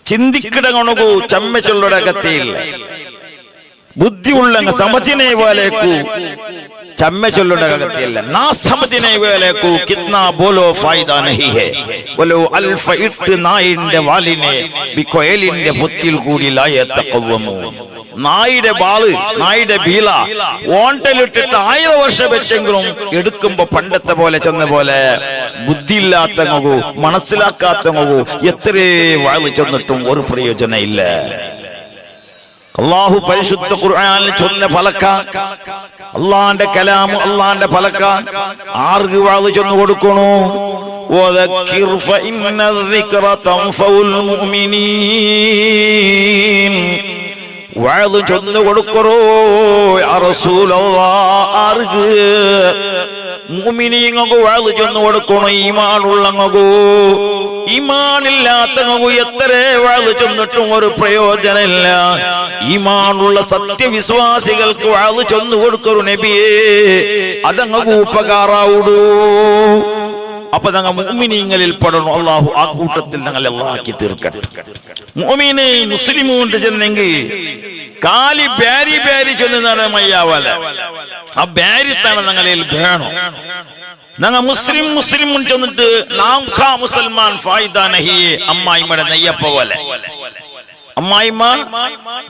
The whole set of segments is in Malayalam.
ಚಿಂದಿಕ್ಕಡಗೊಣಗು ಚಮ್ಮೆ ಚೊಲ್ಲೊಡಗತ್ತೆ ಇಲ್ಲ ಬುದ್ಧಿ ಉಳ್ಳಂಗ ಸಮಜಿನೇ ವಾಲೇಕು ಚಮ್ಮೆ ಚೊಲ್ಲೊಡಗತ್ತೆ ಇಲ್ಲ ನಾ ಸಮಜಿನೇ ವಾಲೇಕು ಕಿತ್ನಾ ಬೋಲೋ ಫಾಯಿದಾ ನಹಿ ಹೈ ವಲೋ ಅಲ್ಫ ಇಟ್ ನಾಯಿಂಡೆ ವಾಲಿನೆ ಬಿಕೊಯಲಿಂಡೆ ಬುತ್ತಿಲ್ ಕೂಡಿ ಲಾ ಯತಕವ್ವಮು നായിയുടെ ബാള് നായിയുടെ ബീല ഓണ്ടലിട്ടിട്ട് 1000 വർഷം വെച്ചെങ്കിലും എടുക്കുമ്പോ പണ്ടത്തെ പോലെ ചെന്ന പോലെ ബുദ്ധിയില്ലാത്തങ്ങൂ മനസ്സിലാക്കാത്തങ്ങൂ എത്രേ വാഴ് ചെന്നിട്ടും ഒരു പ്രയോജനം ഇല്ല. അല്ലാഹു പരിശുദ്ധ ഖുർആനിൽ ചൊന്ന ഫലക്കാൻ അല്ലാഹുവിന്റെ കലാം അല്ലാഹുവിന്റെ ഫലക്കാൻ ആർക്ക് വാഴ് ചെന്നു കൊടുക്കണോ വദക്കിർ ഫഇന്ന الذിക്റ തൻഫഉൽ മുഅ്മിനീൻ വാഴ് ചൊന്നു കൊടുക്കറോ യാ റസൂലല്ലാഹ് മുഅ്മിനീങ്ങൾക്ക് വാഴ് ചൊന്നു കൊടുക്കണോ ഈമാനുള്ളങ്ങൂ ഈമാനില്ലാത്തങ്ങൂ എത്ര വാഴ് ചൊന്നിട്ടും ഒരു പ്രയോജനമില്ല. ഈമാനുള്ള സത്യവിശ്വാസികൾക്ക് വാഴ് ചൊന്നു കൊടുക്കറു നബിയേ അതങ്ങ് ഉപകാരാവുടൂ. അപ്പൊ ഞങ്ങൾ മുഅ്മിനീങ്ങളിൽ പെടണം. അല്ലാഹു ആ കൂട്ടത്തിൽ ഞങ്ങളെ ആക്കി തീർക്കട്ടെ. മുഅ്മിനെ മുസ്ലിമുണ്ട് ചെന്നെങ്കിൽ കാലി ബാരി ബാരി ചെന്ന് മയ്യാവല ആ ബാരിത്താണ് ഞങ്ങളിൽ വേണം. ഞങ്ങൾ മുസ്ലിം ചെന്നിട്ട് നാം ഖാ മുസൽമാൻ ഫായിദാ നഹി അമ്മായിമ്മയുടെ നെയ്യപ്പ പോലെ അമ്മായിമ്മ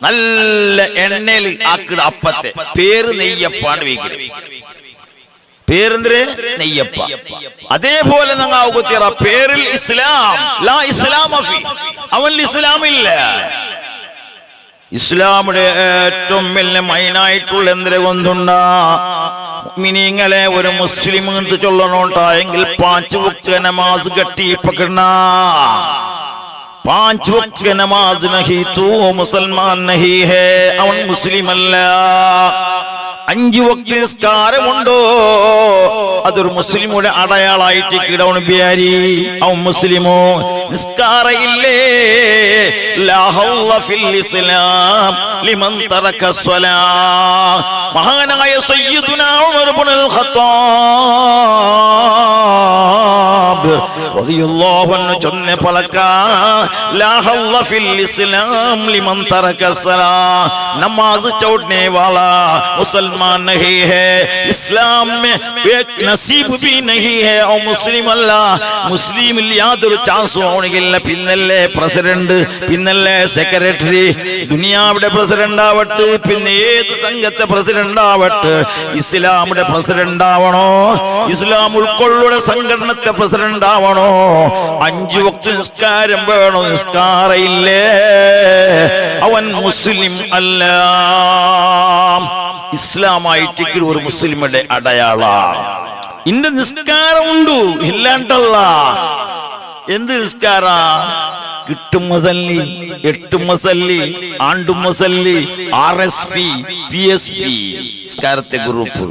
നല്ല എണ്ണയിൽ ആക്കിട അപ്പത്തെ പേര് നെയ്യപ്പാണ് വീക്കില് പേരെന്തേ നെയ്യപ്പ. അതേപോലെ ഞങ്ങൾ പേരിൽ ഇസ്ലാം ലാ ഇസ്ലാമ ഫീ അവൻ ഇസ്ലാമില്ല. ഇസ്ലാമിന്റെ ഏറ്റവും വലിയ മൈനായിട്ടുള്ള എന്തിനെ കൊണ്ടുണ്ടാ മിനിങ്ങളെ ഒരു മുസ്ലിം എന്ന് ചൊല്ലണോട്ടായെങ്കിൽ 5 വക്ത് നമാസ് കെട്ടിപ്പക്കണ 5 വക്ത് നമാസ് നഹി തൂ മുസൽമാൻ നഹി ഹേ അവൻ മുസ്ലിം അല്ല. 5 വക്ത് നിസ്കാരമുണ്ടോ അതൊരു മുസ്ലിമുടെ അടയാളായിട്ട് കിടവണ് ബിയാരി അവൻ മുസ്ലിമോ. നിസ്കാരം ഇല്ലേ ലാ ഹൗല ഫിൽ ഇസ്ലാം ലിമൻ തറക സ്വലാത്ത്. മഹാനായ സയ്യിദുനാ ഉമർ ഇബ്നുൽ ഖത്താബ് റളിയല്ലാഹു അൻഹു ചൊന്ന പലക ലാ ഹൗല ഫിൽ ഇസ്ലാം ലിമൻ തറക സ്വലാത്ത്. നമാസ് छोड़ने वाला मुसलमान नहीं है, इस्लाम में एक नसीब भी नहीं है और मुस्लिम अल्लाह मुस्लिम യാതൊരു ചാൻസും ആവണില്ല. പിന്നല്ലേ പ്രസിഡന്റ് പിന്നല്ലേ സെക്രട്ടറി ദുനിയാവിടെ പ്രസിഡന്റ് ആവട്ടെ പിന്നെ ഏത് സംഘത്തെ പ്രസിഡന്റ് ആവട്ടെ ഇസ്ലാമിന്റെ പ്രസിഡന്റ് ആവണോ ഇസ്ലാം ഉൾക്കൊള്ളുന്ന സംഘടനത്തെ പ്രസിഡന്റ് ആവണോ 5 വക്ത് നിസ്കാരം വേണോ. നിസ്കാരം ഇല്ലേ അവൻ മുസ്ലിം അല്ല. ഇസ്ലാമായിട്ട് ഒരു മുസ്ലിമിന്റെ അടയാള ഇന്റെ നിസ്കാരമുണ്ടു ഇല്ലാണ്ടല്ല. എന്ത് നിസ്കാര കിട്ടും മസല്ലി 8 മസല്ലി ആണ്ടും മസല്ലി RSP PSP നിസ്കാരത്തെ ഗ്രൂപ്പ്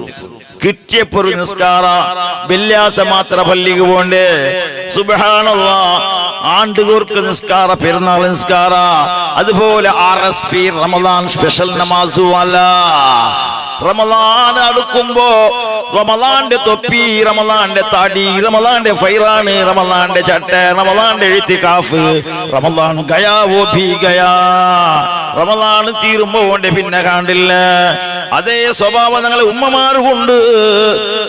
കിട്ടിയപ്പൊരു നിസ്കാര വെള്ളിയാഴ്ച മാത്ര പള്ളിക്ക് പോണ്ടേ. സുബ്ഹാനല്ലാഹ് ആണ്ടുകോർക്ക് നിസ്കാര പെരുന്നാൾ നിസ്കാര അതുപോലെ RSP റമദാൻ സ്പെഷ്യൽ നമാസു അല്ല. റമദാൻ അടുക്കുമ്പോ റമദാന്റെ തൊപ്പി റമദാന്റെ താടി റമദാന്റെ ഫൈറാണ് റമദാന്റെ ചട്ട റമദാന്റെ ഇത്തികാഫ് റമദാൻ ഗയാ വോ ഭീ ഗയാ. റമദാൻ തീരുമ്പോ പിന്നെ കാണില്ല. അതേ സ്വഭാവം ഞങ്ങളെ ഉമ്മമാരുകൊണ്ട്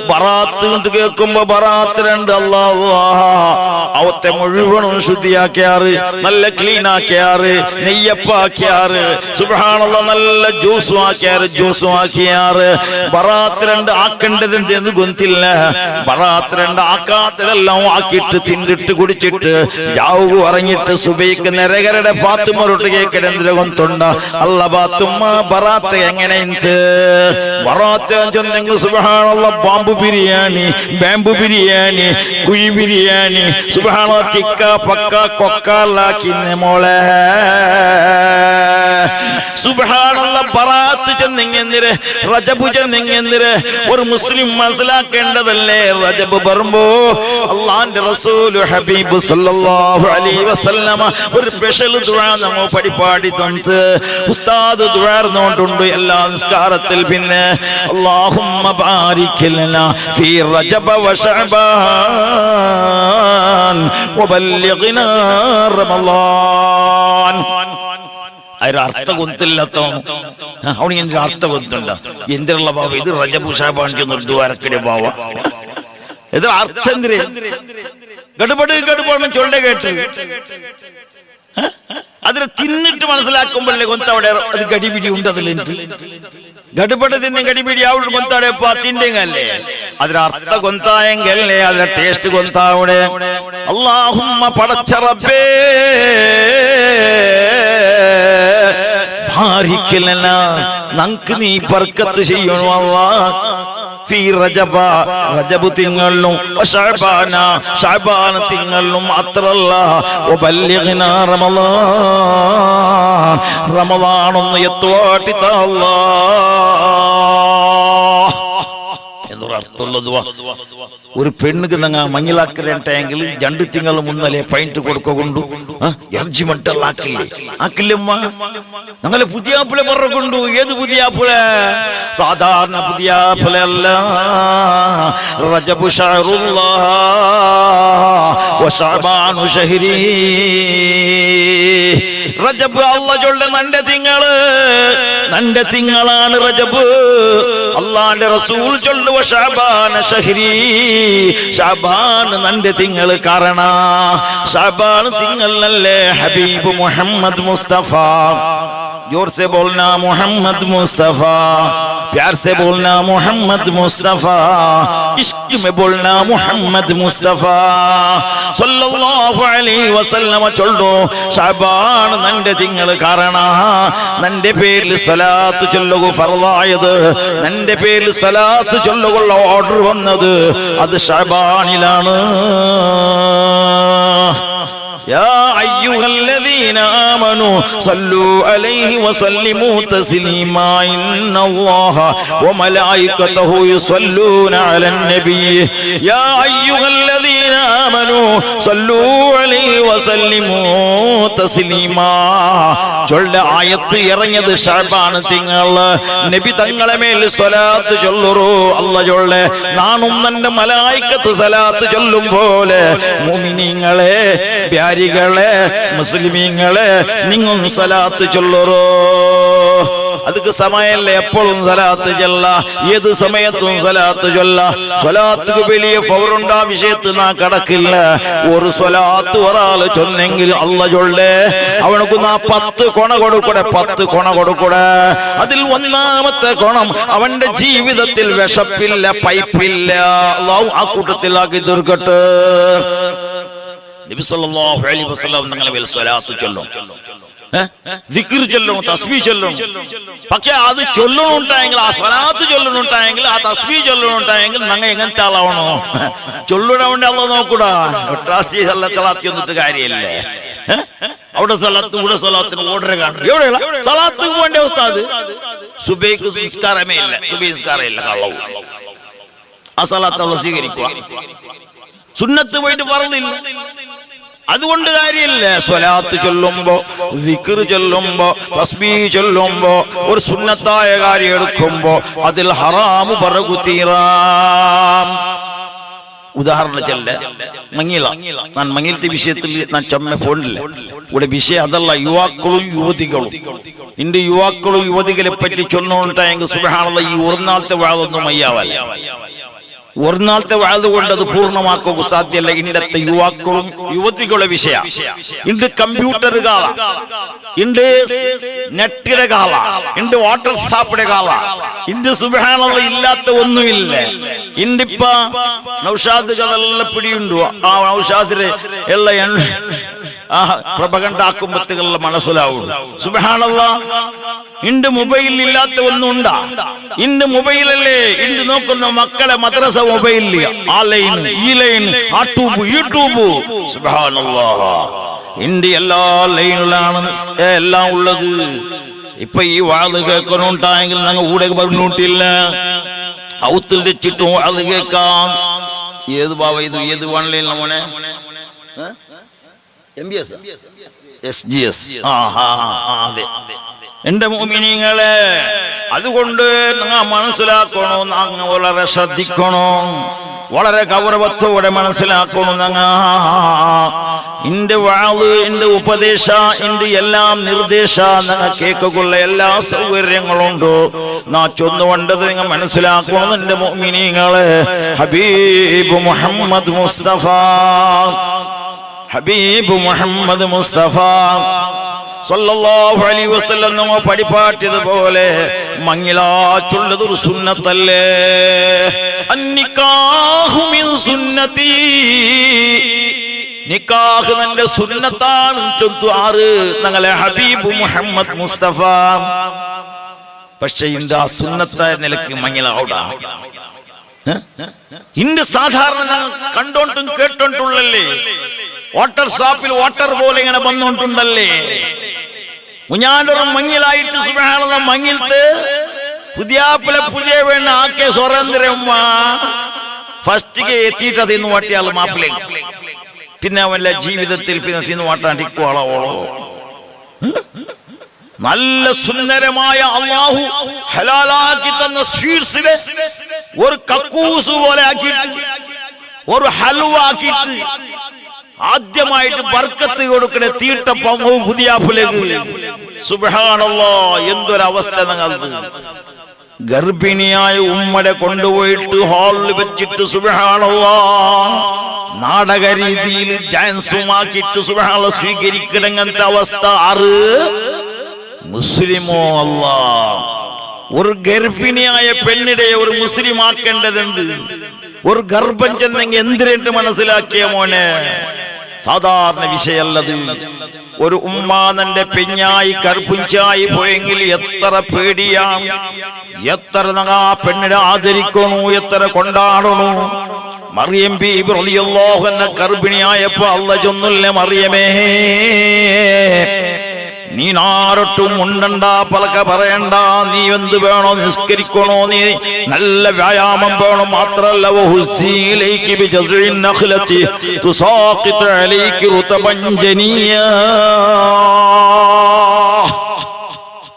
ബറാത്ത് എന്ന് കേൾക്കുമ്പോ ബറാത്ത് 2 അല്ലാഹ് അവത്തെ മുഴുവനും ശുദ്ധിയാക്കിയാറ് നല്ല ക്ലീൻ ആക്കിയാറ് നെയ്യപ്പാക്കിയാറ് സുബ്ഹാനല്ലാഹ് നല്ല ജ്യൂസും ആക്കിയാറ് ബറാത്ത് 2 ആക്കേണ്ടതുണ്ട് എന്ന് ഗൊന്തില്ല. ബറാത്ത് 2 ആക്കാത്തതെല്ലാം ആക്കിയിട്ട് തിന്നിട്ട് കുടിച്ചിട്ട് ജാവു ഇറങ്ങിയിട്ട് സുബൈക്ക് നരകരുടെ പാത്തുമറോട്ട് കേൾക്കണെന്തിനെ ഗൊന്തുണ്ട അല്ല പാത്തുമ്മ ബറാത്ത് എങ്ങനെ ബറാത്ത് ചെന്നെങ്കിൽ സുബ്ഹാനല്ലാഹ് ബാമ്പു ബിരിയാണി കുഴി ബിരിയാണി സുബ്ഹാനല്ലാഹ് ടിക്ക പക്ക കൊക്കാലാക്കിന്നെ മോളെ സുബ്ഹാനല്ലാഹ് ബറാത്ത് ചെന്നെങ്കിരെ റജബ് ചെന്നെങ്കിരെ ഒരു മുസ്ലിം മനസ്സിലാക്കേണ്ടതല്ലേ റജബ് വരുമ്പോ അല്ലാഹുവിന്റെ റസൂൽ ഹബീബ് സല്ലല്ലാഹു അലൈഹി വസല്ലമ ഒരു സ്പെഷ്യൽ ദുആ നമ്മ പഠിപ്പാടി തന്ന് ഉസ്താദ് ദുആർന്നുകൊണ്ട് എല്ലാ നിസ്കാരത്തിൽ പിന്നെ അല്ലാഹുമ്മ ബാരിക് ലനാ ഫീ റജബ വ ശഅബാൻ വബല്ലിഗ്നാ റമളാൻ. അതിന് അർത്ഥ ഗൊന്തില്ലാത്ത അവന് എന്റെ അർത്ഥ ഗൊന്തുണ്ട എന്തിനുള്ള ഭാവ ഇത് റജബ് ഷഅബാൻ ദുആരക്കിടെ ഭാവ ഇത് അർത്ഥം എന്തിരെ ഗഡബഡ് ചൊല്ല കേട്ട് അതിനെ തിന്നിട്ട് മനസ്സിലാക്കുമ്പോഴേ കൊന്തവിടെ അത് ഗടിപിടി ഉണ്ട്. അതിലുണ്ട് ഗഡബഡ് തിന്ന് ഗടിപിടി അവിടെ കൊന്തവിടെ പാട്ടിണ്ടെങ്കല്ലേ അതിന് അർത്ഥ കൊന്തായെങ്കല്ലേ അതിന്റെ ടേസ്റ്റ് കൊന്താവിടെ. അല്ലാഹുമ്മ പടച്ച റബ്ബേ ബാരിക് ലനാ നമുക്ക് നീ ബർക്കത്ത് ചെയ്യണം അല്ലാഹ് ഫീ റജബ റജബ് തിങ്കളിലും ശഅബാന ശഅബാന തിങ്കളിലും മാത്രല്ല വബല്ലിഗ്നാ റമളാൻ റമളാൻ ഒന്ന് എത്തുവാട്ടി താ അല്ലാഹ് എന്നൊരു അർത്ഥമുള്ള ദുആ. ഒരു പെണ്ണുക്ക് നങ്ങ മഞ്ഞിലാക്കലെങ്കിൽ 2 തിങ്കൾ മുന്നലേ പൈൻറ്റ് കൊടുക്കൊണ്ടു എർജിമെന്റല്ലാക്കില്ലേ ആക്കില്ലമ്മ ഞങ്ങളെ പുതിയാപ്പിളെ പറഞ്ഞുകൊണ്ടു. ഏത് പുതിയാപ്പിളെ? സാധാരണ പുതിയാപ്പിള അല്ല. റജബു ശഅറുല്ലാഹ് വ ശഅബാനു ശഹരി. റജബ് അല്ലാഹ് ചൊല്ല നന്റെ തിങ്കളാണ് റജബ്. അല്ലാഹുവിന്റെ റസൂൽ ചൊല്ലു വ ശഅബാന ശഹരി. ശഅബാൻ നന്റെ തിങ്കൾ കാരണ ശഅബാൻ തിങ്കളല്ലേ ഹബീബ് മുഹമ്മദ് മുസ്തഫ. जोर से बोलना मोहम्मद मुस्तफा, प्यार से बोलना मोहम्मद मुस्तफा, इश्क में बोलना मोहम्मद मुस्तफा सल्लल्लाहु अलैहि वसल्लम. चൊല്ലോ ശഅബാൻ നന്റെ തിങ്കൾ കാരണ നന്റെ പേരിൽ സ്വലാത്ത് ചൊല്ലുക ഫർളായത്, നന്റെ പേരിൽ സ്വലാത്ത് ചൊല്ലുകയുള്ള ഓർഡർ വന്നത് അത് ശഅബാനിലാണ്. يا أيها الذين آمنوا صلوا عليه وسلموا تسليما إن الله وملائكته يصلون على النبي يا أيها الذين آمنوا صلوا عليه وسلموا تسليما. ചൊല്ല ആയത്ത് ഇറങ്ങിയത് ശഅബാൻ തിങ്കൾ. നബി തങ്ങളെ മേൽ സ്വലാത്ത് ചൊല്ലുറോ അല്ലാഹ് ചൊല്ലെ നാനും നന്റെ മലായികത്ത് സ്വലാത്ത് ചൊല്ലും പോലെ മുഅ്മിനീങ്ങളെ പ്യാരികളെ മുസ്ലിമീങ്ങളെ നിങ്ങൾ സ്വലാത്ത് ചൊല്ലുറോ. ಅದಕ್ಕೆ ಸಮಯಲ್ಲ ಎಪ್ಪളും സ്വലാത്ത് ചൊല്ല, ഏത് സമയത്തും സ്വലാത്ത് ചൊല്ല. സ്വലാത്തുക്ക് വലിയ ഫൗറുണ്ട്, ആ വിഷയത്തിൽ നാ കടക്കില്ല. ഒരു സ്വലാത്ത് ഒരാൾ ചൊന്നെങ്കിൽ അല്ലാഹ് ചൊല്ലേ അവനക്ക് 10 കൊണ കൊടുക്കൂടെ, 10 കൊണ കൊടുക്കൂടെ. അതിൽ ഒന്നാമത്തെ കൊണം അവന്റെ ജീവിതത്തിൽ വിശപ്പില്ല, പൈപ്പില്ല. അല്ലാഹു ആ കൂട്ടത്തിലാക്കി തീർക്കട്ടെ. നബി സല്ലല്ലാഹു അലൈഹി വസല്ലം തങ്ങളെ മേൽ സ്വലാത്ത് ചൊല്ലും, ദിക്ർ ചൊല്ലും, തസ്ബീഹ് ചൊല്ലും. പക്ഷെ അത് ചൊല്ലണുണ്ടായെങ്കിൽ, ആ സ്വലാത്ത് ചൊല്ലണുണ്ടായെങ്കിൽ, ആ തസ്ബീഹ് ചൊല്ലണുണ്ടായെങ്കിൽ ഞങ്ങൾ എങ്ങനത്തെ ആളാവണോ? ചൊല്ലൂടെ വേണ്ടി അല്ലാഹ് നോക്കൂടാ. ഒട്ടാസി സല്ലല്ലാഹു എന്നിട്ട് കാര്യമില്ലേ? അവിടെ സ്വലാത്ത് ഇവിടെ സ്വലാത്തിന് ഓർഡർ കാണും. എവിടെയുള്ള സ്വലാത്ത് വേണ്ട ഉസ്താദ്? സുബൈക്ക് നിസ്കാരമേ ഇല്ല, സുബൈ നിസ്കാരം ഇല്ല, കള്ളവും. ആ സ്വലാത്ത് അല്ലാഹ് സ്വീകരിക്കുക. സുന്നത്ത് പോയിട്ട് പറഞ്ഞില്ല, അതുകൊണ്ട് കാര്യമില്ല. സ്വലാത്ത് ചൊല്ലുമ്പോ, ദിക്ർ ചൊല്ലുമ്പോ, തസ്ബീഹ് ചൊല്ലുമ്പോ, ഒരു സുന്നത്തായ കാര്യം എടുക്കുമ്പോ അതിൽ ഹറാമു പറകുതീറാം. ഉദാഹരണം ചെല്ല മങ്ങില, ഞാൻ മങ്ങിലത്തെ വിഷയത്തിൽ ഞാൻ ചമ്മ പോണില്ല. ഇവിടെ വിഷയം അതല്ല, യുവാക്കളും യുവതികളും. ഇന്റെ യുവാക്കളും യുവതികളെ പറ്റി ചൊല്ലുണ്ടായെങ്കിൽ സുബ്ഹാനല്ലാഹ്, ഈ ഒരു നാളത്തെ വാഴൊന്നും മയ്യാവല്ല. ഒരു നാളത്തെ വാഴ് കൊണ്ട് അത് പൂർണ്ണമാക്കുക സാധ്യമല്ല. ഇന്നത്തെ യുവാക്കളും യുവതികളുടെ വിഷയ ഇണ്ട് കമ്പ്യൂട്ടർ കാല, ഇണ്ട് നെറ്റിയുടെ കാല, ഇണ്ട് വാട്ട്സാപ്പിന്റെ കാല, ഇണ്ട് സുബ്ഹാനല്ലാഹ് ഇല്ലാത്ത ഒന്നുമില്ല. ഇണ്ടിപ്പ നൗഷാദുകളെല്ലാം പിടിയുണ്ടോ? ആ നൗഷാദിലെ എല്ലാം പ്രപകണ്ടാക്കുമ്പത്തുകളുടെ മനസ്സിലാവും. സുബ്ഹാനല്ലാഹ് ഇണ്ട് മൊബൈൽ ഇല്ലാത്ത ഒന്നുണ്ടാ? ഇണ്ട് മൊബൈലല്ലേ ഇണ്ട് നോക്കുന്ന മക്കളെ മദ്രസ മൊബൈലിൽ, ആ ലൈൻ ഈ ലൈൻ, ആ ട്യൂബ് ഈ ട്യൂബ്. സുബ്ഹാനല്ലാഹ് ഇണ്ട് എല്ലാ ലൈനിലാണ് എല്ലാം ഉള്ളത്. ഇപ്പൊ ഈ വാത് കേൾക്കണുണ്ടായെങ്കിൽ ഞങ്ങൾ കൂടെ പറഞ്ഞിട്ടില്ല ഔത്തിൽ വെച്ചിട്ടും അത് കേൾക്കാം. ഏത് ബാബ ഇത് ഏത് ഓൺലൈനിലെ മോനെ അതെ എന്റെ മുഅ്മിനീങ്ങളെ, അതുകൊണ്ട് നിങ്ങൾ മനസ്സിലാക്കണോ, അങ്ങ് വളരെ ശ്രദ്ധിക്കണോ, വളരെ ഗൗരവത്തോടെ മനസ്സിലാക്കണം. ഞങ്ങ എന്റെ വാള്, എന്റെ ഉപദേശ, എന്റെ എല്ലാം നിർദ്ദേശ ഞങ്ങൾ കേൾക്കുള്ള എല്ലാ സൗകര്യങ്ങളുണ്ടോ നാ ചൊന്നുകൊണ്ടത് നിങ്ങൾ മനസ്സിലാക്കണം. എന്റെ മുഅ്മിനീങ്ങളെ, ഹബീബ് മുഹമ്മദ് മുസ്തഫ, ഹബീബ് മുഹമ്മദ് മുസ്തഫ സല്ലല്ലാഹു അലൈഹി വസല്ലം നമ്മ പഠിപ്പാട്ടിയതുപോലെ മങ്ങിലാച്ചുള്ളതൊരു സുന്നത്തല്ലേ. അന്നിക്കാഹു മിൻ സുന്നതി, നിക്കാഹ് എന്റെ സുന്നത്താണ് ചൊല്ലുആറ് ഞങ്ങളെ ഹബീബ് മുഹമ്മദ് മുസ്തഫ. പക്ഷെ ഇന്റെ ആ സുന്നത്തായ നിലക്ക് മങ്ങിലാവൂടാ. ഇന്റെ സാധാരണ കണ്ടോണ്ടും കേട്ടോണ്ടുള്ളല്ലേ, വാട്ടർ ഷാപ്പിൽ വാട്ടർ പോലെ ഇങ്ങനെ വന്നോണ്ടുണ്ടല്ലേ. മുഞ്ഞാണ്ടൊരു മങ്ങിലായിട്ട് സുബ്ഹാനല്ലാഹ് മങ്ങിലത്ത് പുതിയ വേണ്ട ആക്കെ സ്വരന്തരമ്മ ഫസ്റ്റിಗೆ എത്തിയിട്ട് അതിന്ന് വാട്ടിയാൽ മാപ്പിളേ, പിന്നെ അവന്റെ ജീവിതത്തിൽ പിന്നെ സിന്ന് വാട്ടാണ്ടിക്കോളോ. നല്ല സുന്ദരമായ അല്ലാഹു ഹലാലാക്കി തന്ന സ്വീറ്റ്സിനെ ഒരു കക്കൂസ് പോലെ ആക്കിയിട്ട്, ഒരു ഹൽവ ആക്കിയിട്ട് ആദ്യമായിട്ട് ബർക്കത്ത് കൊടുക്കണ തീട്ടപ്പവും പുതിയാപ്പിലേക്ക്. സുബ്ഹാനല്ലാഹ്, എന്തൊരവസ്ഥ ഞങ്ങൾക്ക്. ഗർഭിണിയായ ഉമ്മടെ കൊണ്ടുപോയിട്ട് ഹാളിൽ വെച്ചിട്ട് സുബ്ഹാനല്ലാഹ് നാടക രീതിയിൽ ഡാൻസുമാക്കിയിട്ട് സുബ്ഹാനല്ലാഹ് സ്വീകരിക്കണങ്ങനത്തെ അവസ്ഥ. ആറ് മുസ്ലിമോ അല്ലാ, ഒരു ഗർഭിണിയായ പെണ്ണിടെ ഒരു മുസ്ലിം ആക്കേണ്ടതുണ്ട്. ഒരു ഗർഭം ചെന്നെങ്കിൽ എന്തിനായിട്ട് മനസ്സിലാക്കിയ മോനെ, സാധാരണ വിഷയല്ലത്. ഒരു ഉമ്മാനന്റെ പെഞ്ഞായി കർപ്പിച്ചായി പോയെങ്കിൽ എത്ര പേടിയാണ്, എത്ര ആ പെണ്ണിനെ ആദരിക്കണു, എത്ര കൊണ്ടാടണു. മറിയം ബീബി റളിയല്ലാഹു അൻഹ ഗർഭിണിയായപ്പോ അല്ലാഹു ചൊല്ലുന്നില്ലേ, മറിയമേ നീ ആരൊട്ടും ഉണ്ടണ്ട, പലക പറയണ്ട, നീ എന്ത് വേണോ നിസ്കരിക്കണോ, നീ നല്ല വ്യായാമം വേണം. മാത്രല്ല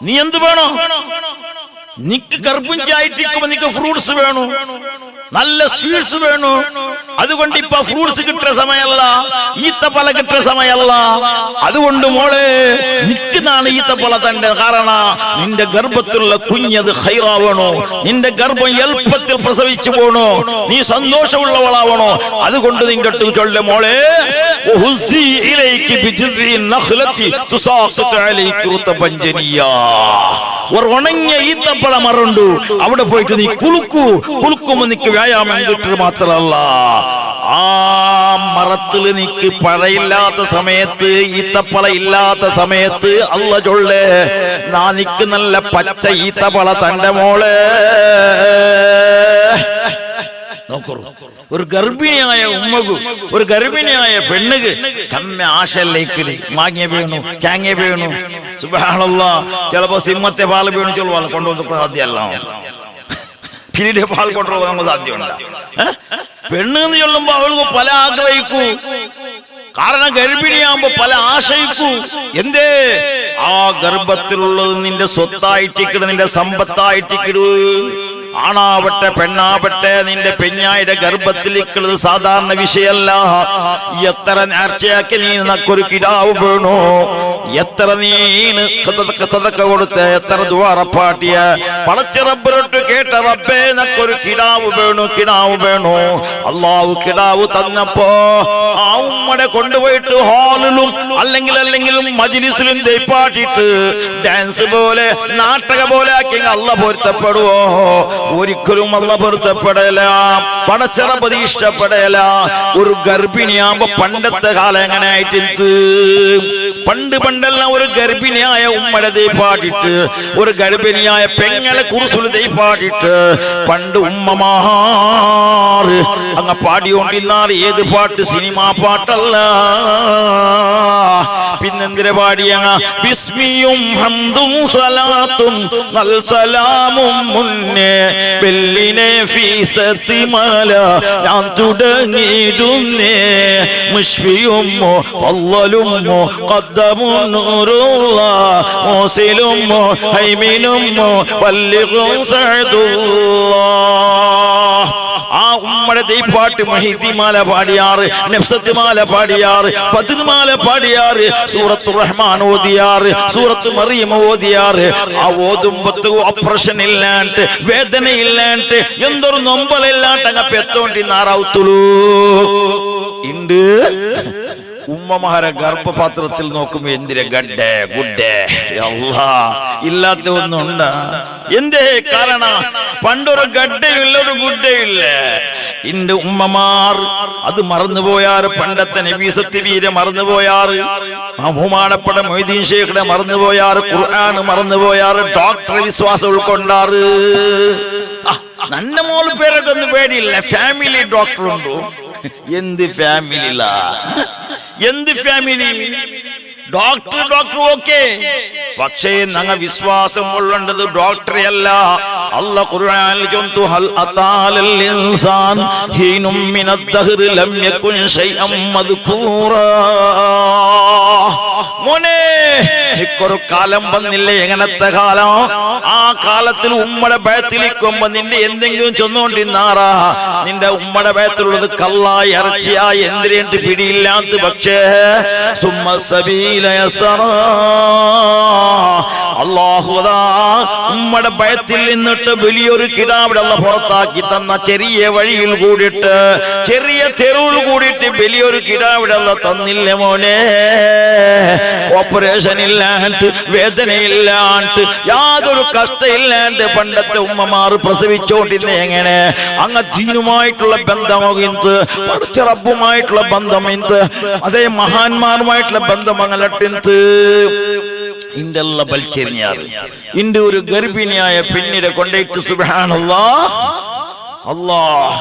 നീ എന്ത് വേണോ, നിക്ക് ഗർഭിണിയായിട്ടിരിക്കുമ്പോ നിക്ക് ഫ്രൂട്ട്സ് വേണു, നല്ല സ്വീറ്റ്സ് വേണു. അതുകൊണ്ട് ഇപ്പൊ ഫ്രൂട്ട്സ് കിട്ടുന്ന സമയമല്ല, ഈത്തപ്പല കിട്ടുന്ന സമയമല്ല. അതുകൊണ്ട് മോളെ നിൽക്കുന്നതാണ് ഈത്തപ്പല തന്റെ. കാരണം നിന്റെ ഗർഭത്തിലുള്ള കുഞ്ഞത് ഹൈറാവണോ, നിന്റെ ഗർഭം എളുപ്പത്തിൽ പ്രസവിച്ചു പോണോ, നീ സന്തോഷമുള്ളവളാവണോ. അതുകൊണ്ട് നിന്റെ അടുത്ത് ചൊല്ല മോളെ, ഉണങ്ങിയ ഈത്തപ്പഴ മറുണ്ടു, അവിടെ പോയിട്ട് നീ കുലുക്കുമ്പോ നിക്ക് വ്യായാമം കിട്ടുക മാത്രല്ല, ആ മറത്തില് നിക്ക് പഴയില്ലാത്ത സമയത്ത്, ഈത്തപ്പള ഇല്ലാത്ത സമയത്ത് അല്ല ചൊല്ലേ നാ നിക്ക് നല്ല പച്ച ഈത്തപ്പള തന്റെ മോളെ. ഒരു ഗർഭിണിയായ ഉമ്മകു, ഒരു ഗർഭിണിയായ പെണ്ണുക്ക് ചമ്മ ആശയിലേക്ക് മാങ്ങ വീണു, ക്യാങ്ങ വീണു. സുബ്ഹാനല്ലാഹ്, ചിലപ്പോ സിംഹത്തെ പാല് വീണു ചൊല്ലുവാൾ കൊണ്ടുവന്ന് സാധ്യമല്ല, പിന്നീട് പാൽ കൊണ്ടുപോകാൻ നമുക്ക് സാധ്യമുണ്ട്. പെണ്ണെന്ന് ചൊല്ലുമ്പോ അവൾക്ക് പല ആഗ്രഹിക്കൂ, കാരണം ഗർഭിണിയാകുമ്പോ പല ആശയിക്കൂ. എന്തേ, ആ ഗർഭത്തിലുള്ളത് നിന്റെ സ്വത്തായിട്ടിക്കിട്, നിന്റെ സമ്പത്തായിട്ടിക്കിട്. ആണാവട്ടെ പെണ്ണാവട്ടെ, നിന്റെ പെഞ്ഞായുടെ ഗർഭത്തിലേക്കുള്ളത് സാധാരണ വിഷയല്ല. എത്ര നേർച്ചയാക്കി നീ നക്കൊരു കിടാവ് വീണു, എത്ര നീ സദക്ക കൊടുത്ത, എത്ര ദുആറപ്പാട്ടിയ പടച്ച റബ്ബിനോട്ട് കേട്ട റബ്ബേ നക്കൊരു കിടാവ് വേണു, കിടാവ് വേണു. അല്ലാഹു കിടാവ് തന്നപ്പോ ആ ഉമ്മടെ കൊണ്ടുപോയിട്ട് ഹാളിലും അല്ലെങ്കിൽ മജ്ലിസിലും ദൈപ്പാട്ടിട്ട് ഡാൻസ് പോലെ നാടക പോലെ ആക്കി അല്ലാഹ് പൊരുത്തപ്പെടുവോ? ഒരിക്കലും അല്ലാഹ് പൊരുത്തപ്പെടല, പടച്ച റബ്ബ് ഇഷ്ടപ്പെടല. ഒരു ഗർഭിണിയാകുമ്പോ പണ്ടത്തെ കാലം എങ്ങനെ ആയിട്ട്, പണ്ടെല്ലാം ഒരു ഗർഭിണിയായ ഉമ്മടെ ദൈപ്പാട്ടിട്ട്, ഒരു ഗർഭിണിയായ പെങ്ങളെ കുറുസുൽ ദൈപ്പാട്ടിട്ട് പണ്ട് ഉമ്മമാര് അങ്ങ് പാടിക്കൊണ്ടിരുന്നാൽ ഏത് പാട്ട്, സിനിമാ പാട്ടല്ല, പിന്നെന്തിരെ പാടിയ ബിസ്മിയും ഹംദും സലാത്തും നൽ സലാമും മുന്നേ ബെല്ലിനെ ഫീസസിമാല ഞാൻ തുടങ്ങിയിടുന്നേ മുഷ്ഫിയും ഫളലും ഖദ്ദമുൻ നൂറുള്ള മൂസിലും ഹൈമിനും വല്ലിഗും സഅദുല്ലാഹ്. ആ ഉമ്മടെ ദൈപാട്ട് മഹിദിമാല പാടിയാറ്, നഫ്സത്ത് മാല പാടിയാറ്, ബദ്ർമാല പാടിയാറ്, സൂറത്തുർ റഹ്മാൻ ഓതിയാറ്, സൂറത്ത് മറിയം ഓതിയാറ്. ആ ഓതുമ്പത്ത് ഓപ്പറേഷൻ ഇല്ലാണ്ട് വേദന ഇല്ലാണ്ട് എന്തൊരു നൊമ്പലില്ലാണ്ട് അങ്ങ് പെത്തോണ്ടിന്നാറാവുത്തുള്ളൂ ഉണ്ട്. ഉമ്മമാരെ ഗർഭപാത്രത്തിൽ നോക്കുമ്പോ എന്തിരെ ഗഡ്ഡേ ഗുഡ്ഡേ അല്ലാ ഇല്ലാത്ത ഒന്നുണ്ട്. എന്തേ കാരണം പണ്ടൊരു ഗഡ്ഡയില്ല ഒരു ഗുഡ്ഡയില്ല. ഇന്റെ ഉമ്മമാർ അത് മറന്നുപോയാറ്. പണ്ടത്തെ നബീസത്ത് വീര മറന്നുപോയാറ്, ബഹുമാനപ്പെട്ട മൊയ്തീൻ ശൈഖിനെ മറന്നുപോയാറ്, ഖുർആൻ മറന്നുപോയാറ്, ഡോക്ടർ വിശ്വാസം ഉൾക്കൊണ്ടാറ്. നന്ന മോള് പേരൊക്കെ ഒന്നും പേടിയില്ല. ഫാമിലി ഡോക്ടർ ഉണ്ടോ? എന്ത് ഫാമിലില, എന്ത് ഫാമിലി ഡോക്ടർ ഡോക്ടർ ഓക്കെ. പക്ഷേ ഞങ്ങൾ വിശ്വാസം കൊള്ളേണ്ടത് ഡോക്ടറെ അല്ല. അല്ലാഹു ഖുർആനിൽ ചൊല്ലുന്നു ഹൽ അതാലൽ ഇൻസാൻ ഹീനും മിനദ്ദഹ്രി ലം യകുൻ ശൈഅൻ മദ്കൂറാ. മോനെ ഇക്കൊരു കാലം വന്നില്ലേ? എങ്ങനത്തെ കാലം? ആ കാലത്തിൽ ഉമ്മടെ ബയത്തിലിരിക്കുമ്പോ നിന്റെ എന്തെങ്കിലും ചൊന്നുകൊണ്ടിരുന്നാറാ. നിന്റെ ഉമ്മടെ ബയത്തിലുള്ളത് കള്ളായി ഇറച്ചിയായി എന്തിനേറ്റ് പിടിയില്ലാത്ത. പക്ഷേ സുമ്മ സബീല യസറാ അല്ലാഹുദാ ഉമ്മടെ ഭയത്തിൽ നിന്നിട്ട് വലിയൊരു കിടാവിടെ അല്ല പുറത്താക്കി തന്ന ചെറിയ വഴിയിൽ കൂടിയിട്ട്, ചെറിയ തെരുവിൽ കൂടിയിട്ട് വലിയൊരു കിടാവിടെ അല്ല തന്നില്ല മോനെ. ഓപ്പറേഷൻ ഇല്ലാണ്ട് വേദനയില്ലാണ്ട് യാതൊരു കഷ്ടമില്ലാണ്ട് പണ്ടത്തെ ഉമ്മമാർ പ്രസവിച്ചോണ്ടിരുന്ന എങ്ങനെ അങ്ങ് ദീനുമായിട്ടുള്ള ബന്ധമോ ഇന്ന് പഠിച്ച റബ്ബുമായിട്ടുള്ള ബന്ധം ഇന്ന് അതേ മഹാന്മാരുമായിട്ടുള്ള ബന്ധം അങ്ങലട്ടിന്ത് ഇന്റെല്ലാം വലിച്ചെറിഞ്ഞാറ്. ഇന്റെ ഒരു ഗർഭിണിയായ പിന്നീട് കൊണ്ടേറ്റ് സുബ്ഹാനല്ലാഹ് അല്ലാഹ്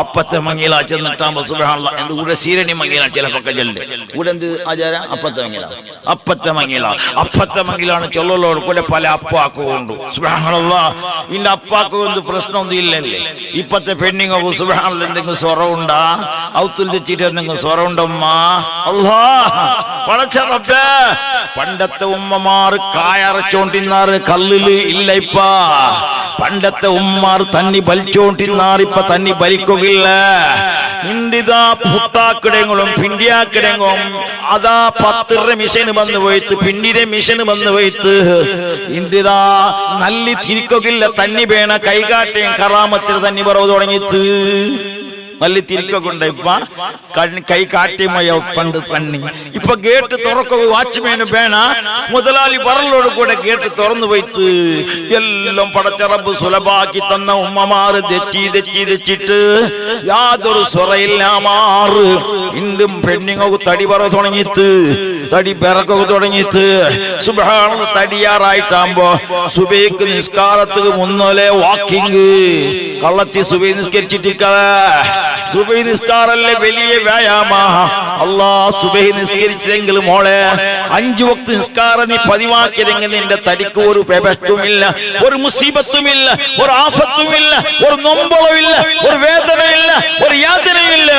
അപ്പത്തെ മങ്ങില ചെന്നിട്ടാകുമ്പോ സുബ്ഹാനല്ലാഹ് എന്ത് കൂടെ സീരണി മങ്ങില ചിലപ്പൊക്കെ ചെല്ല് കൂടെ എന്ത് ആചാര അപ്പത്തെ മങ്ങില, അപ്പത്തെ മങ്ങില, അപ്പത്തെ മങ്ങിലാണ് ചൊല്ലോട് കൂടെ പല അപ്പാക്കുണ്ട്. സുബ്ഹാനല്ലാഹ് ഇന്റെ അപ്പാക്ക് എന്ത് പ്രശ്നമൊന്നും ഇല്ലല്ലേ? ഇപ്പത്തെ പെണ്ണിങ്ങോ സുബ്ഹാനല്ലാഹ് എന്തെങ്കിലും സ്വറവുണ്ടാ? ഔത്തുൽ തെച്ചിട്ട് എന്തെങ്കിലും സ്വറവുണ്ടമ്മ? അല്ലാഹ് പടച്ച റബ്ബേ, പണ്ടത്തെ ഉമ്മമാർ കായറച്ചോണ്ടിരുന്നാറ്, കല്ലില് ഇല്ല ഇപ്പ. പണ്ടത്തെ ഉമ്മാർ തന്നി വലിച്ചോണ്ടിരുന്നാറ്, ഇപ്പൊ തന്നി വലിക്കുകയില്ല. ഇന്ത്യതാ പുട്ടാക്കിടങ്ങളും പിണ്ടിയാക്കിടങ്ങളും അതാ 10 മിഷന് വന്നു പോയിട്ട് പിന്നീട് മിഷന് വന്നു പോയിട്ട് ഇന്ത്യതാ നല്ലി തിരിക്കുകയില്ല. തന്നി വേണ കൈകാട്ടയും കറാമത്തിൽ തന്നി പറവ് തുടങ്ങിയിട്ട് നല്ല തിരിക്കൊണ്ട ഇപ്പ കൈ കാട്ടിമയ പണ്ട് പണ്ണി. ഇപ്പൊ ഗേറ്റ് തുറക്കുക വാച്ച്മാന് വേണ മുതലാളി പറലോട് കൂടെ ഗേറ്റ് തുറന്നു പോയിട്ട് എല്ലാം പടച്ച റബ്ബ് സുലഭാക്കി തന്ന ഉമ്മമാറ് തെച്ചിട്ട് യാതൊരു സ്വറയില്ലാമാറ് ഇണ്ടും പെണ്ണിങ്ങക്ക് തടി പറ തുടങ്ങിയിട്ട് തടി പിറക്കുക തുടങ്ങിയിട്ട് സുബ്ഹാനല്ലാഹ് തടിയാറായിട്ടാകുമ്പോ സുബൈക്ക് നിസ്കാരത്തിന് മുന്നോലെ വാക്കിങ് കള്ളത്തി സുബൈ നിസ്കരിച്ചിട്ടിക്ക. സുബൈ നിസ്കാരല്ലേ വലിയ വ്യായാമ. അല്ലാഹ് സുബൈ നിസ്കരിച്ചില്ലെങ്കിൽ മോളെ 5 വക്ത് നിസ്കാരം നീ പതിവാക്കിയെങ്കിൽ നിന്റെ തടിക്ക് ഒരു പെപറ്റുമില്ല, ഒരു മുസീബത്തുമില്ല, ഒരു ആഫത്തുമില്ല, ഒരു നൊമ്പളമില്ല, ഒരു വേദനയില്ല, ഒരു യാതനയില്ല.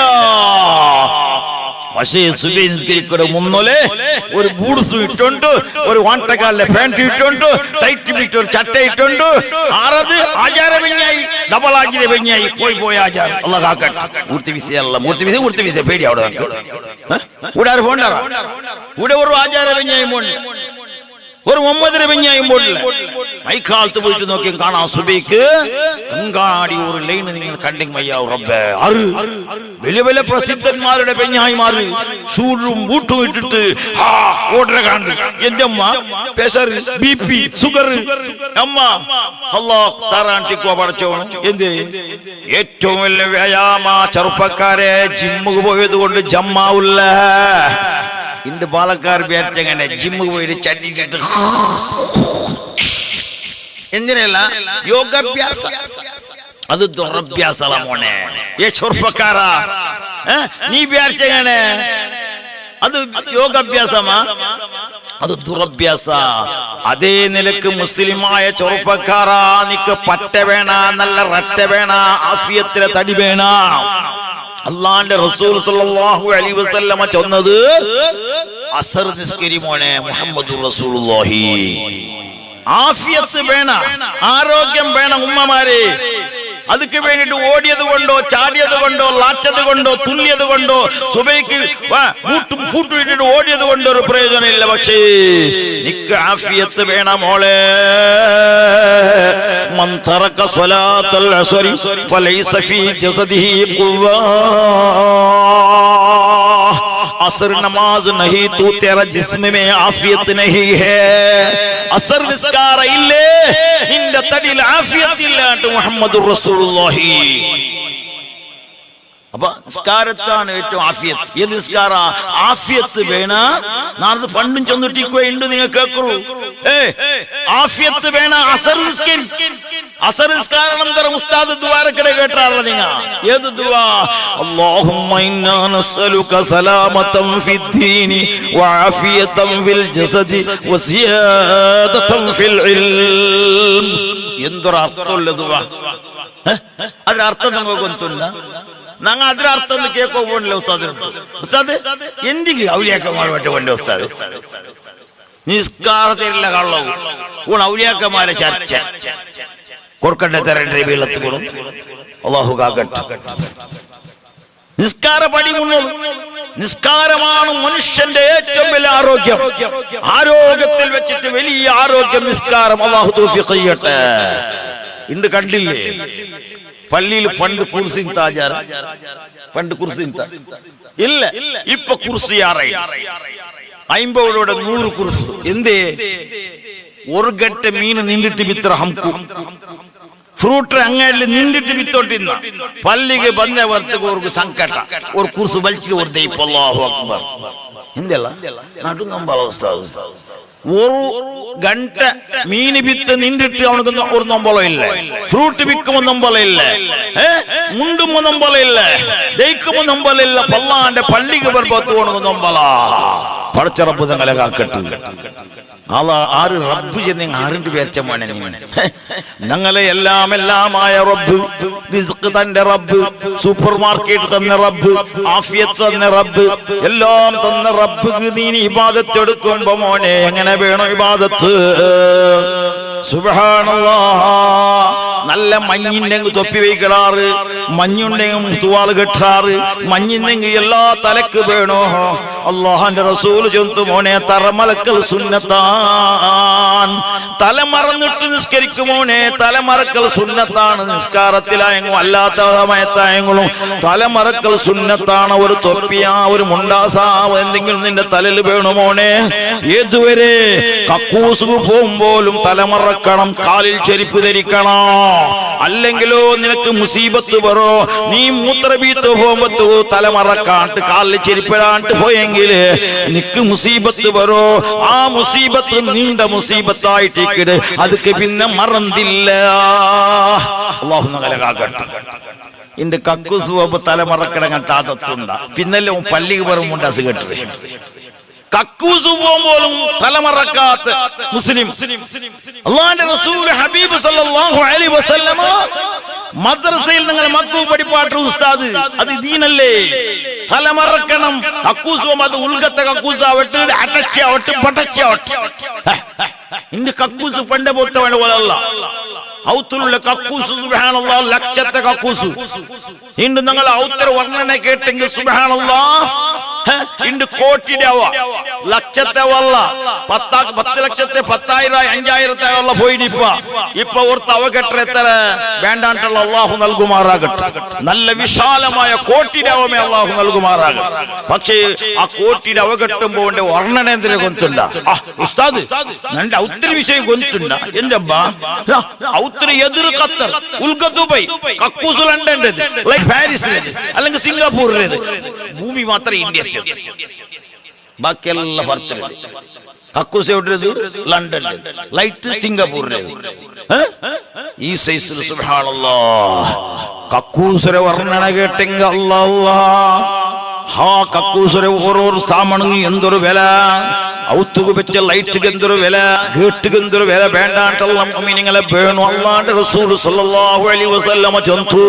പക്ഷേ സുബൈ നിസ്കരിക്കുന്ന മുന്നോലെ ഒരു ബൂട്ട്സ് ഇട്ടുണ്ട്, ഒരു വാണ്ടക്കാലിലെ പാന്റ് ഇട്ടുണ്ട്, ടൈറ്റ് ബിറ്റ് ഒരു ചട്ട ഇട്ടുണ്ട്. ആറത് ആചാര വെഞ്ഞായി ഡബിൾ ആചാര വെഞ്ഞായി പോയി ആചാരം അല്ലാഹ് കാക്കട്ടെ. മൂർത്തി വിസ പേടി അവിടെ ഇവിടെ ആര് പോണ്ടാറ ഇവിടെ ഒരു ആചാര വെഞ്ഞായി പോണ്ട്, ഒരു മുഹമ്മദ് വെഞ്ഞായും പോടില്ല. മൈക്കാലത്ത് പോയിട്ട് നോക്കി കാണാം സുബൈക്ക് അങ്ങാടി ഒരു ലൈന് നിങ്ങൾ കണ്ടെങ്കിൽ മയ്യാവും റബ്ബേ. വലിയ വലിയ പ്രസിദ്ധന്മാരുടെ പെഞ്ഞായിമാർ ഷൂറും ബൂട്ടും ഇട്ടിട്ട് ഓർഡർ കണ്ട് എന്റെ അമ്മ പ്രഷർ BP ഷുഗർ അമ്മ അല്ലാഹ് താറാണ്ടിക്കോ പടച്ചോണം. എന്ത് ഏറ്റവും വലിയ വ്യായാമ ചെറുപ്പക്കാരെ ജിമ്മുക്ക് പോയത് കൊണ്ട് ജമ്മാവുല്ല. ഇന്റെ പാലക്കാർ വിചാരിച്ചങ്ങനെ ജിമ്മുക്ക് പോയിട്ട് ചട്ടിട്ട് എന്തിനല്ല യോഗാഭ്യാസ, അത് ദുരഭ്യാസ മോനെ. ചെറുപ്പക്കാരാ നീ വിചാരിച്ചങ്ങനെ അത് യോഗാഭ്യാസമാ? അത് ദുരഭ്യാസ. അതേ നിലക്ക് മുസ്ലിമായ ചെറുപ്പക്കാരാ, നിക്ക് പറ്റ വേണ, നല്ല ററ്റ വേണ, ആഫിയത്തിലെ തടി വേണ. അള്ളാന്റെ റസൂൽ സല്ലല്ലാഹു അലൈഹി വസല്ലമ ചൊന്നത് അസർ നിസ്കരി മോനെ മുഹമ്മദുർ റസൂലുള്ളാഹി. ആഫിയത്ത് വേണ, ആരോഗ്യം വേണം ഉമ്മമാരെ. അതുക്ക് വേണ്ടിട്ട് ഓടിയത് കൊണ്ടോ ചാടിയത് കൊണ്ടോ ലാറ്റത് കൊണ്ടോ തുള്ളിയത് കൊണ്ടോ സുബൈക്ക് ഫൂട്ടിട്ട് ഓടിയത് കൊണ്ടോ ഒരു പ്രയോജനമില്ല. പക്ഷേ നിക്ക് ആഫിയത്ത് വേണം മോളെ. മൻ തറക സ്വലാത്തൽ അസ്രി ഫലൈസ ഫീ ജസദിഹി ഖുവ്വ. असर नमाज नहीं तो तेरा जिस्म में आफियत नहीं है. असर निस्कार इल्ले निंदे तडिल आफियत इल्ला अंटु मुहम्मदुर रसूलुल्लाहि. അപ്പൊ നിസ്കാരത്താണ് ഏറ്റവും ആഫിയത്ത്. ഏത് നിസ്കാര ആഫിയത്ത് വേണ? നാളെ പണ്ടും ചെന്നിട്ടിക്കുണ്ട് നിങ്ങൾ കേൾക്കൂ. ആഫിയത്ത് വേണ. അസർ നിസ്കാരം, അസർ നിസ്കാരാനന്തരം ഉസ്താദ് ദുആരക്കടെ കേട്ടാറല്ല നിങ്ങൾ. ഏത് ദുആ? അല്ലാഹുമ്മ ഇന്നാ നസ്അലുക സലാമതൻ ഫിദ്ദീനി വആഫിയതൻ ഫിൽ ജസദി വസിയാദതൻ ഫിൽ ഇൽം. എന്തൊരു അർത്ഥമുള്ള ദുആ. അതിന്റെ അർത്ഥം നിങ്ങൾക്ക് ಗೊತ್ತುಂಟಾ? ഞങ്ങൾ അതിന്റെ അർത്ഥം കേൾക്കോ പോണില്ല ഉസ്താദ്. ഉസ്താദ് എന്തിക്ക് ഔലിയാക്കന്മാർ കൊണ്ട് ഉസ്താദ് നിസ്കാരത്തിലുള്ള കള്ളവും ഔലിയാക്കന്മാരെ ചർച്ച കൊടുക്കണ്ടേ തരണ്ടേ വീളത്ത് കൊടും. അല്ലാഹു കാക്കട്ടെ. നിസ്കാര പടി കൊണ്ടത്. നിസ്കാരമാണ് മനുഷ്യന്റെ ഏറ്റവും വലിയ ആരോഗ്യം. ആരോഗ്യത്തിൽ വെച്ചിട്ട് വലിയ ആരോഗ്യം നിസ്കാരം. അല്ലാഹു തൗഫീഖ് ചെയ്യട്ടെ. ഇണ്ട് കണ്ടില്ലേ പള്ളിയിൽ പണ്ട് കുർസി താജാര, പണ്ട് കുർസി ഇല്ല, ഇപ്പൊ കുർസിയാറേ 50 100 കുർസി. എന്തേ? ഒരു ഗട്ട മീന് നിന്നിട്ട് വിത്ര ഹംകു ഫ്രൂട്ട് അങ്ങಲ್ಲಿ ನಿಂದಿಟ್ಟು ಬಿತ್ತೋಟಿನ್ನ ಪಲ್ಲಿಗೆ ಬಂದೆ ವರ್ತಕ್ಕೆ ಅವ್ರಿಗೆ ಸಂಕಟ. ಅವ್ರ ಕುರ್ಸು ಬಲ್ಚಿ ಅವ್ರ ದೈಪ ಅಲ್ಲಾಹು ಅಕ್ಬರ್ ಹಿಂದೆಲ್ಲ ನಡು ನಂಬಲ ಉಸ್ತಾದ್. ഒരു ഗണ്ട മീന് വിത്ത് നിന്നിട്ട് അവനക്ക് ഒരു നൊമ്പലം ഇല്ല. ഫ്രൂട്ട് വിൽക്കുമ്പോ നൊമ്പലം ഇല്ല, മുണ്ടുമ്പോ നൊമ്പലം ഇല്ല, ദയിക്കുമ്പോ നൊമ്പലം ഇല്ല. പല്ലാന്റെ പള്ളിക്ക് ബർബത്ത് കൊണു നൊമ്പല. പടച്ചറപ്പ് തങ്ങളെ കാക്കട്ട്. ആറ് റബ്ബ് ചെന്ന് ആറിന്റെ പേർച്ച മോനെ ഞങ്ങളെ എല്ലാമായ റബ്ബ്, റിസ്ക് തന്റെ റബ്ബ്, സൂപ്പർ മാർക്കറ്റ് തന്ന റബ്ബ്, ആഫിയത്ത് തന്ന റബ്ബ്, എല്ലാം തന്ന റബ്ബ് നീ ഇബാദത്ത് എടുക്കുമ്പോ മോനെ എങ്ങനെ വേണോ ഇബാദത്ത്? സുബ്ഹാനല്ലാഹ്. നല്ല മഞ്ഞിണ്ടെങ്കിൽ തൊപ്പി വയ്ക്കടാറ്, മഞ്ഞുണ്ടെങ്കിൽ തുവാള് കെട്ടാറ്, മഞ്ഞിണ്ടെങ്കിൽ എല്ലാ തലക്ക് വേണോ. അല്ലാഹുവിന്റെ റസൂൽ ചൊല്ലുന്നു മോനെ തറമലക്കൽ സുന്നത്താൻ. തലമറന്നിട്ട് നിസ്കരിക്കും മോനെ, തലമറക്കൽ സുന്നത്താണ്. നിസ്കാരത്തിലായെങ്കിലും അല്ലാത്ത സമയത്തായെങ്കിലും തലമറക്കൽ സുന്നത്താണ്. ഒരു തൊപ്പിയാ ഒരു മുണ്ടാസാ എന്തെങ്കിലും നിന്റെ തലയിൽ വേണു മോനെ. ഏതുവരെ? കക്കൂസ് പോകുമ്പോലും തലമറക്കണം, കാലിൽ ചെരുപ്പ് ധരിക്കണം. അല്ലെങ്കിലോ നിനക്ക് മുസീബത്ത് വരോ. നീ മൂത്രബീത്ത് പോകുമ്പോ തലമറക്കാണ്ട് കാലിൽ ചെരുപ്പിടാണ്ട് പോയെങ്കില് നിനക്ക് മുസീബത്ത് വരോ. ആ മുസീബത്ത് നീണ്ട മുസീബത്തായിട്ടേക്കിട് അതൊക്കെ പിന്നെ മറന്നില്ല. അല്ലാഹു നമ്മളെ കാക്കട്ടെ. എന്റെ കക്കൂസ് പോകുമ്പോ തലമറക്കിടങ്ങാൻ താതത്തുണ്ട. പിന്നല്ലേ പള്ളിക്ക് പറയുമ്പോൾ അസ് കെട്ടത്. കക്കൂസ് പോകുമ്പോഴും തലമറക്കാത്ത മുസ്ലിം. അല്ലാഹുവിന്റെ റസൂൽ ഹബീബ് സല്ലല്ലാഹു അലൈഹി വസല്ലമ മദ്രസയിൽ നിങ്ങൾ മക്കൾ പഠിപ്പാട്ട് ഉസ്താദ് അത് ദീനല്ലേ? തലമറക്കണം. കക്കൂസ് പോകുമ്പോ അത് ഉൾഗത്തെ കക്കൂസാവട്ടെ, അടച്ചാവട്ടെ, പടച്ചാവട്ടെ. ഇന്റെ കക്കൂസ് പണ്ട് പോത്തവനെ പോലല്ല. ഔത്തിലുള്ള കക്കൂസ് സുബ്ഹാനല്ലാഹ് ലക്ഷത്തെ കക്കൂസ്. ഇണ്ട് നിങ്ങൾ ഔത്തര വർണ്ണന കേട്ടെങ്കിൽ സുബ്ഹാനല്ലാഹ് ഇണ്ട് കോട്ടിയുടെ അവ ലക്ഷത്തെ വല്ല 10 ലക്ഷത്തെ 10,000 5,000 പോയിനിപ്പ. ഇപ്പൊ ഓർത്ത് അവ കെട്ട എത്ര വേണ്ടാണ്ടുള്ള അള്ളാഹു നൽകുമാറാകട്ടെ. നല്ല വിശാലമായ കോട്ടിയുടെ അവമേ അള്ളാഹു നൽകുമാറാകട്ടെ. പക്ഷേ ആ കോട്ടിയുടെ അവ കെട്ടുമ്പോ വർണ്ണന എന്തിനെ കൊണ്ടുണ്ട? ഉസ്താദ് എന്റെ ഔത്തിരി വിഷയം കൊണ്ടുണ്ട. എന്റെ ഔത്തിരി എതിർ ഖത്തർ, ഉൽഗ ദുബൈ, കക്കൂസ് ലണ്ടൻ്റെത്, പാരീസിലേത് അല്ലെങ്കിൽ സിംഗപ്പൂരിലേത്. ഭൂമി മാത്രം ഇന്ത്യ. ബാക്കിയെല്ലാം ഭർത്തരുത്. കക്കൂസ് എവിടെയത്? London, light സിംഗപ്പൂരിലേത്. ഈ സൈസിൽ സുബ്ഹാനല്ലാഹ് കക്കൂസിലെ വർണ്ണന കേട്ടെങ്കിൽ അല്ലാഹ് കക്കൂസൊരു ഓരോ സാമണങ്ങി എന്തൊരു വില, ഔത്തുക്ക് വെച്ച ലൈറ്റുക്ക് എന്തൊരു വില, ഗേട്ടുക്ക് എന്തൊരു വില. വേണ്ടാണ്ടുള്ള മുഅ്മിനീങ്ങളെ വേണു. അല്ലാഹുവിന്റെ റസൂൽ സ്വല്ലല്ലാഹു അലൈഹി വസല്ലമ ചൊന്തു,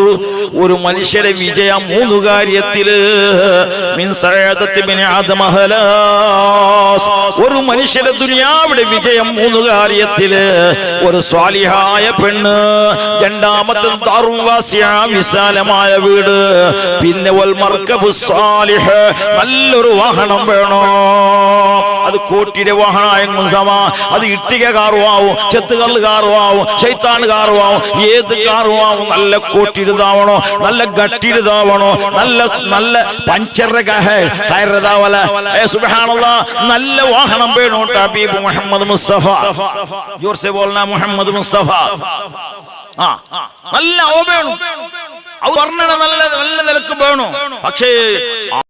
ഒരു മനുഷ്യരെ വിജയം 3 കാര്യത്തില്. മിൻ സഅദത്തി ബിനി ആദമ ഹലാസ്. ഒരു മനുഷ്യന്റെ ദുനിയാവിടെ വിജയം 3 കാര്യത്തില്. ഒരു സ്വാലിഹായ പെണ്ണ്, രണ്ടാമത്തെ ദാറുൻ വാസിഅ വിശാലമായ വീട്, പിന്നെ വൽ മർകബു സാലിഹ് നല്ലൊരു വാഹനം വേണോ. അത് കോട്ടിയുടെ വാഹനമായെങ്കിലും സമ, അത് ഇട്ടിക കാറുമാവും, ചെത്തുകല്ല് കാറുമാവും, ശൈത്താൻ കാറുമാവും, ഏത് കാറുമാവും. നല്ല കോട്ടിരുതാവണോ, നല്ല ഗട്ടിരുതാവണോ, നല്ല നല്ല പഞ്ചറതാവല. സുബ്ഹാനല്ലാഹ്, നല്ല വാഹനം വേണോ. ഹബീബ് മുഹമ്മദ് മുസ്തഫ ജോർസെ ബോൾന മുഹമ്മദ് മുസ്തഫ. നല്ല വേണു, നല്ല നല്ല നിലക്ക് വേണു. പക്ഷേ